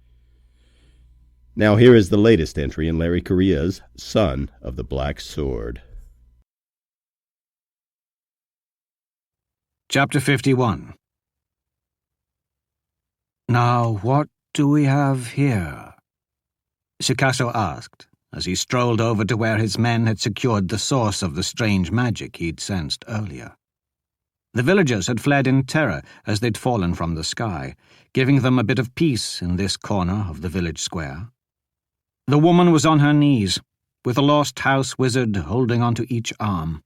Now here is the latest entry in Larry Correia's Son of the Black Sword. Chapter 51. Now, what do we have here? Chicasso asked, as he strolled over to where his men had secured the source of the strange magic he'd sensed earlier. The villagers had fled in terror as they'd fallen from the sky, giving them a bit of peace in this corner of the village square. The woman was on her knees, with a lost house wizard holding onto each arm.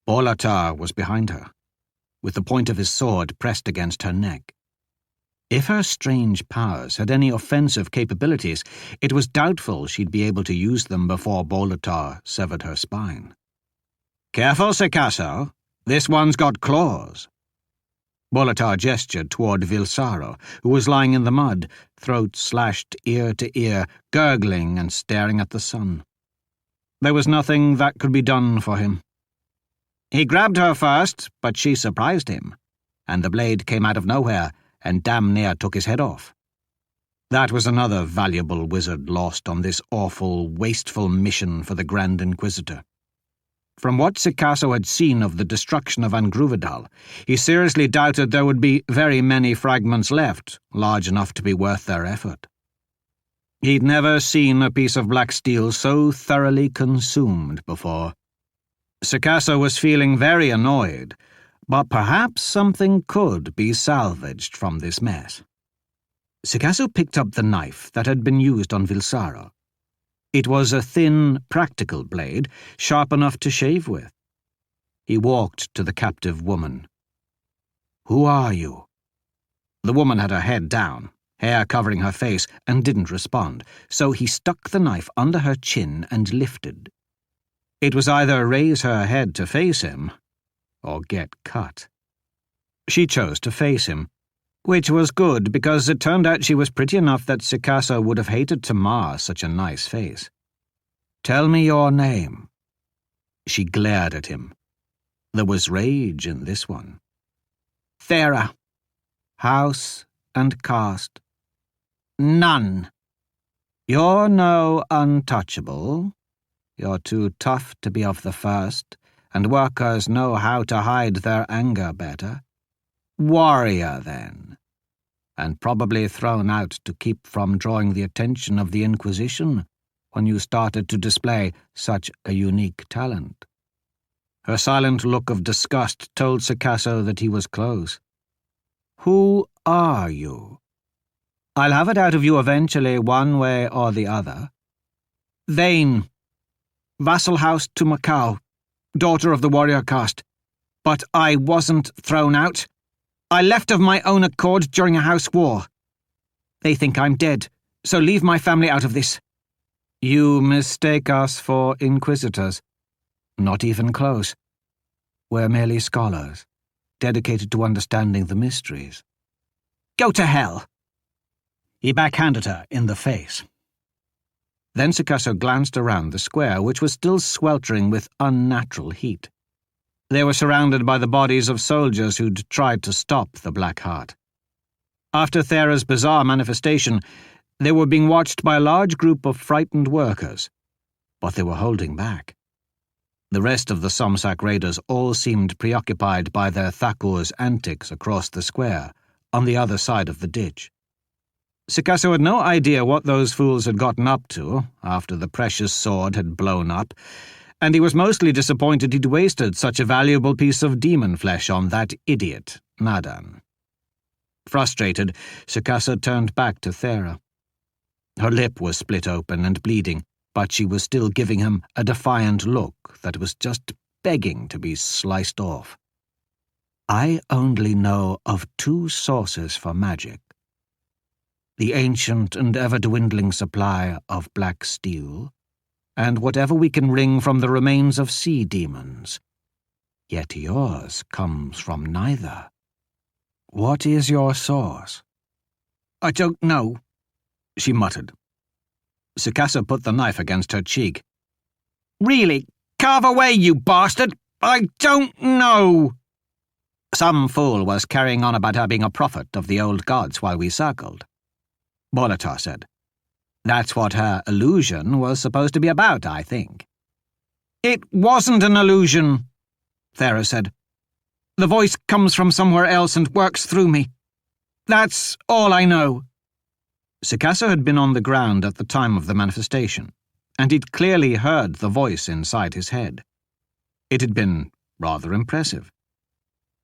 Bolatar was behind her, with the point of his sword pressed against her neck. If her strange powers had any offensive capabilities, it was doubtful she'd be able to use them before Bolatar severed her spine. "Careful, Chicasso. This one's got claws." Bolatar gestured toward Vilsaro, who was lying in the mud, throat slashed ear to ear, gurgling and staring at the sun. There was nothing that could be done for him. He grabbed her first, but she surprised him, and the blade came out of nowhere and damn near took his head off. That was another valuable wizard lost on this awful, wasteful mission for the Grand Inquisitor. From what Chicasso had seen of the destruction of Angruvidal, he seriously doubted there would be very many fragments left, large enough to be worth their effort. He'd never seen a piece of black steel so thoroughly consumed before. Chicasso was feeling very annoyed, but perhaps something could be salvaged from this mess. Chicasso picked up the knife that had been used on Vilsaro. It was a thin, practical blade, sharp enough to shave with. He walked to the captive woman. "Who are you?" The woman had her head down, hair covering her face, and didn't respond, so he stuck the knife under her chin and lifted. It was either raise her head to face him, or get cut. She chose to face him, which was good because it turned out she was pretty enough that Chicasso would have hated to mar such a nice face. "Tell me your name." She glared at him. There was rage in this one. "Thera. House and caste." "None." "You're no untouchable. You're too tough to be of the first, and workers know how to hide their anger better. Warrior, then. And probably thrown out to keep from drawing the attention of the Inquisition when you started to display such a unique talent. Her silent look of disgust told Sikasso that he was close. "Who are you?" "I'll have it out of you eventually, one way or the other." "Baen. Vassal house to Macau. Daughter of the warrior caste. But I wasn't thrown out. I left of my own accord during a house war. They think I'm dead, so leave my family out of this." "You mistake us for inquisitors." "Not even close. We're merely scholars, dedicated to understanding the mysteries." "Go to hell!" He backhanded her in the face. Then Sikasso glanced around the square, which was still sweltering with unnatural heat. They were surrounded by the bodies of soldiers who'd tried to stop the Black Heart. After Thera's bizarre manifestation, they were being watched by a large group of frightened workers, but they were holding back. The rest of the Somsak raiders all seemed preoccupied by their Thakur's antics across the square, on the other side of the ditch. Sikasso had no idea what those fools had gotten up to after the precious sword had blown up, and he was mostly disappointed he'd wasted such a valuable piece of demon flesh on that idiot, Nadan. Frustrated, Sikasso turned back to Thera. Her lip was split open and bleeding, but she was still giving him a defiant look that was just begging to be sliced off. "I only know of 2 sources for magic. The ancient and ever-dwindling supply of black steel, and whatever we can wring from the remains of sea demons. Yet yours comes from neither. What is your source?" "I don't know," she muttered. Sikasso put the knife against her cheek. "Really, carve away, you bastard! I don't know!" "Some fool was carrying on about her being a prophet of the old gods while we circled," Bolatar said. "That's what her illusion was supposed to be about, I think." "It wasn't an illusion," Thera said. "The voice comes from somewhere else and works through me. That's all I know." Sikasso had been on the ground at the time of the manifestation, and he'd clearly heard the voice inside his head. It had been rather impressive.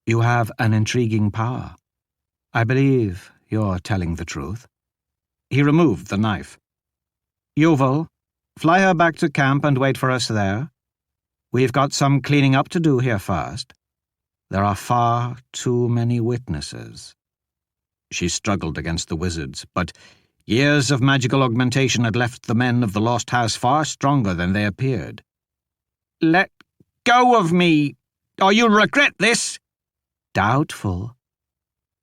"You have an intriguing power. I believe you're telling the truth." He removed the knife. "Yuval, fly her back to camp and wait for us there. We've got some cleaning up to do here first. There are far too many witnesses." She struggled against the wizards, but years of magical augmentation had left the men of the Lost House far stronger than they appeared. "Let go of me, or you'll regret this." "Doubtful.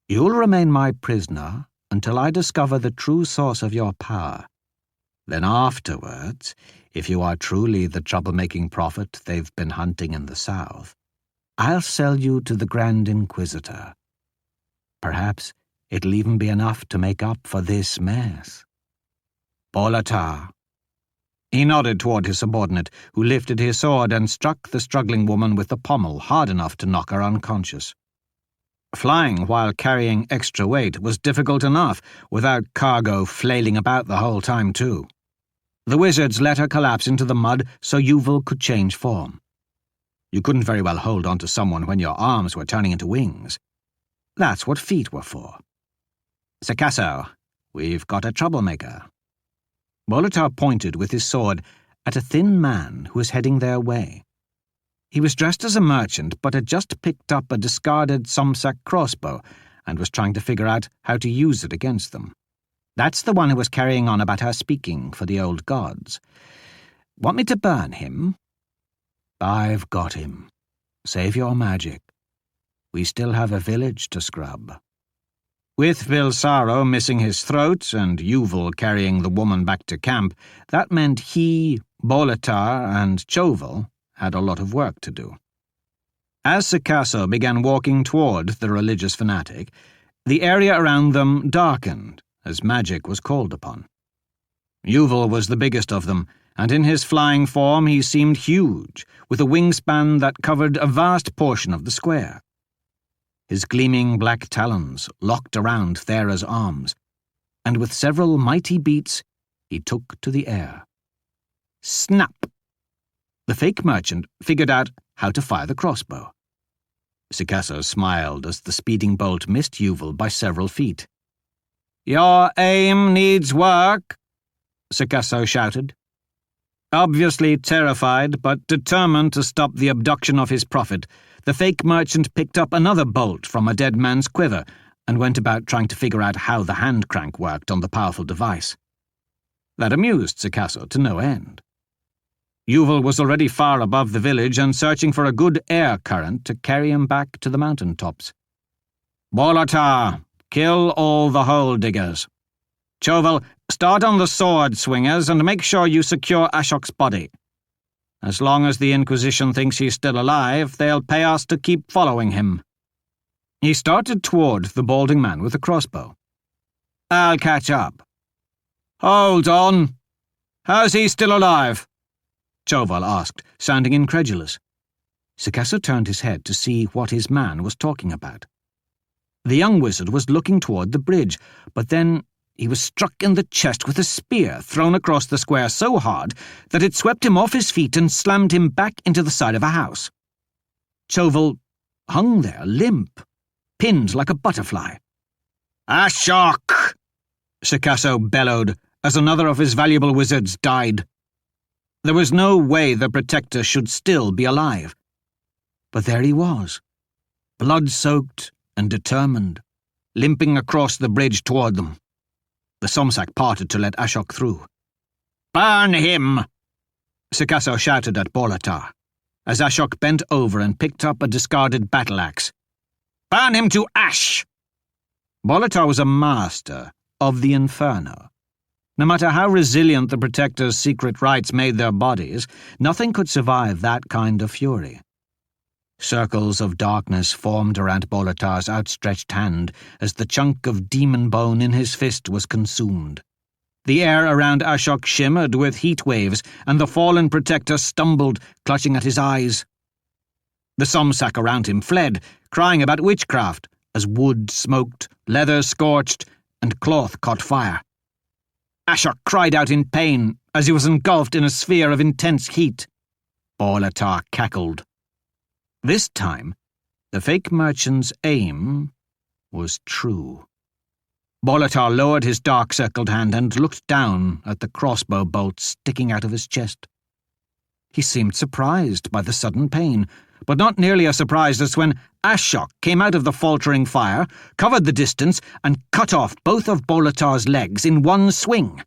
You'll remain my prisoner until I discover the true source of your power. Then afterwards, if you are truly the troublemaking prophet they've been hunting in the south, I'll sell you to the Grand Inquisitor. Perhaps it'll even be enough to make up for this mess." "Bolatar." He nodded toward his subordinate, who lifted his sword and struck the struggling woman with the pommel hard enough to knock her unconscious. Flying while carrying extra weight was difficult enough, without cargo flailing about the whole time too. The wizards let her collapse into the mud so Yuval could change form. You couldn't very well hold on to someone when your arms were turning into wings. That's what feet were for. "Sikasso, we've got a troublemaker." Bolatar pointed with his sword at a thin man who was heading their way. He was dressed as a merchant, but had just picked up a discarded Somsak crossbow and was trying to figure out how to use it against them. "That's the one who was carrying on about her speaking for the old gods. Want me to burn him?" "I've got him. Save your magic. We still have a village to scrub." With Vilsaro missing his throat and Yuval carrying the woman back to camp, that meant he, Bolatar, and Choval had a lot of work to do. As Sikasso began walking toward the religious fanatic, the area around them darkened as magic was called upon. Yuval was the biggest of them, and in his flying form he seemed huge, with a wingspan that covered a vast portion of the square. His gleaming black talons locked around Thera's arms, and with several mighty beats he took to the air. Snap! The fake merchant figured out how to fire the crossbow. Sikasso smiled as the speeding bolt missed Yuval by several feet. "Your aim needs work," Sikasso shouted. Obviously terrified, but determined to stop the abduction of his prophet, the fake merchant picked up another bolt from a dead man's quiver and went about trying to figure out how the hand crank worked on the powerful device. That amused Sikasso to no end. Yuval was already far above the village and searching for a good air current to carry him back to the mountain tops. "Bolotar, kill all the hole diggers. Choval, start on the sword swingers and make sure you secure Ashok's body. As long as the Inquisition thinks he's still alive, they'll pay us to keep following him." He started toward the balding man with the crossbow. "I'll catch up." "Hold on. How's he still alive?" Choval asked, sounding incredulous. Sikasso turned his head to see what his man was talking about. The young wizard was looking toward the bridge, but then he was struck in the chest with a spear thrown across the square so hard that it swept him off his feet and slammed him back into the side of a house. Choval hung there, limp, pinned like a butterfly. "Ashok!" Sikasso bellowed as another of his valuable wizards died. There was no way the Protector should still be alive. But there he was, blood-soaked and determined, limping across the bridge toward them. The Somsak parted to let Ashok through. "Burn him!" Sikasso shouted at Bolotar, as Ashok bent over and picked up a discarded battle-axe. "Burn him to ash!" Bolotar was a master of the Inferno. No matter how resilient the Protector's secret rites made their bodies, nothing could survive that kind of fury. Circles of darkness formed around Bolotar's outstretched hand as the chunk of demon bone in his fist was consumed. The air around Ashok shimmered with heat waves, and the fallen Protector stumbled, clutching at his eyes. The Somsak around him fled, crying about witchcraft, as wood smoked, leather scorched, and cloth caught fire. Ashok cried out in pain as he was engulfed in a sphere of intense heat. Bolotar cackled. This time, the fake merchant's aim was true. Bolotar lowered his dark-circled hand and looked down at the crossbow bolt sticking out of his chest. He seemed surprised by the sudden pain, but not nearly as surprised as when Ashok came out of the faltering fire, covered the distance, and cut off both of Bolotar's legs in one swing.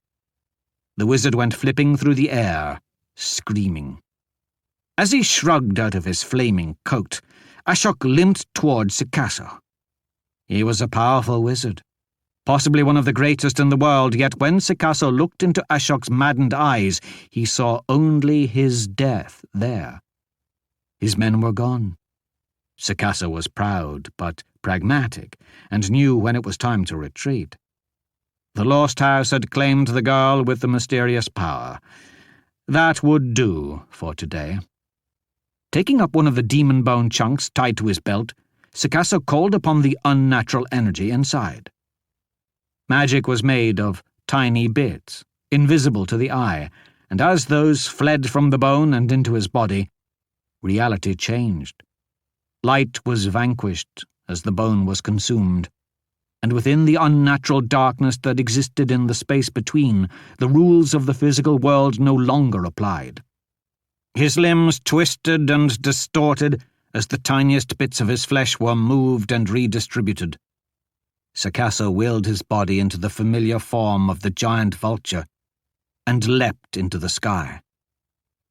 The wizard went flipping through the air, screaming. As he shrugged out of his flaming coat, Ashok limped toward Sikasso. He was a powerful wizard, possibly one of the greatest in the world, yet when Sikasso looked into Ashok's maddened eyes, he saw only his death there. His men were gone. Sikasso was proud, but pragmatic, and knew when it was time to retreat. The Lost House had claimed the girl with the mysterious power. That would do for today. Taking up one of the demon bone chunks tied to his belt, Sikasso called upon the unnatural energy inside. Magic was made of tiny bits, invisible to the eye, and as those fled from the bone and into his body, reality changed. Light was vanquished as the bone was consumed, and within the unnatural darkness that existed in the space between, the rules of the physical world no longer applied. His limbs twisted and distorted as the tiniest bits of his flesh were moved and redistributed. Sikasso willed his body into the familiar form of the giant vulture and leapt into the sky.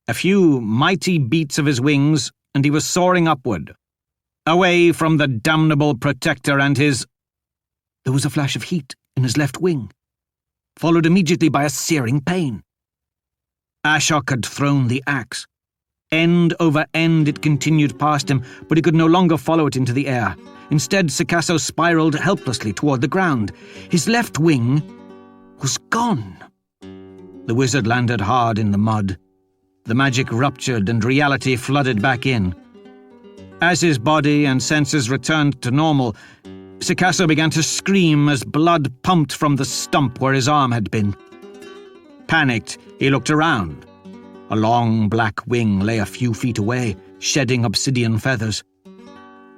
A few mighty beats of his wings, and he was soaring upward, away from the damnable Protector and his... There was a flash of heat in his left wing, followed immediately by a searing pain. Ashok had thrown the axe. End over end it continued past him, but he could no longer follow it into the air. Instead, Sikasso spiraled helplessly toward the ground. His left wing was gone. The wizard landed hard in the mud. The magic ruptured and reality flooded back in. As his body and senses returned to normal, Sikasso began to scream as blood pumped from the stump where his arm had been. Panicked, he looked around. A long black wing lay a few feet away, shedding obsidian feathers.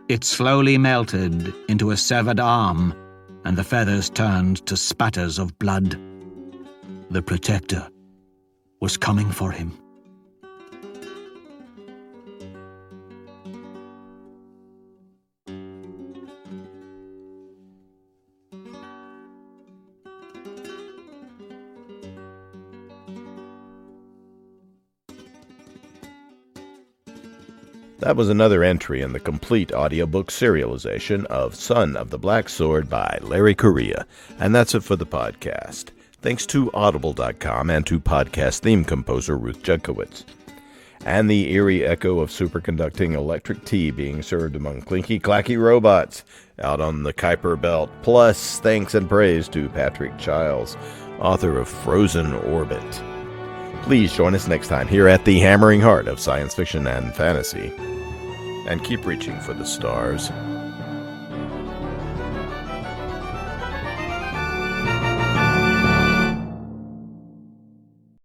It slowly melted into a severed arm, and the feathers turned to spatters of blood. The Protector was coming for him. That was another entry in the complete audiobook serialization of Son of the Black Sword by Larry Correia. And that's it for the podcast. Thanks to Audible.com and to podcast theme composer Ruth Judkowitz. And the eerie echo of superconducting electric tea being served among clinky clacky robots out on the Kuiper Belt. Plus, thanks and praise to Patrick Chiles, author of Frozen Orbit. Please join us next time here at the hammering heart of science fiction and fantasy. And keep reaching for the stars.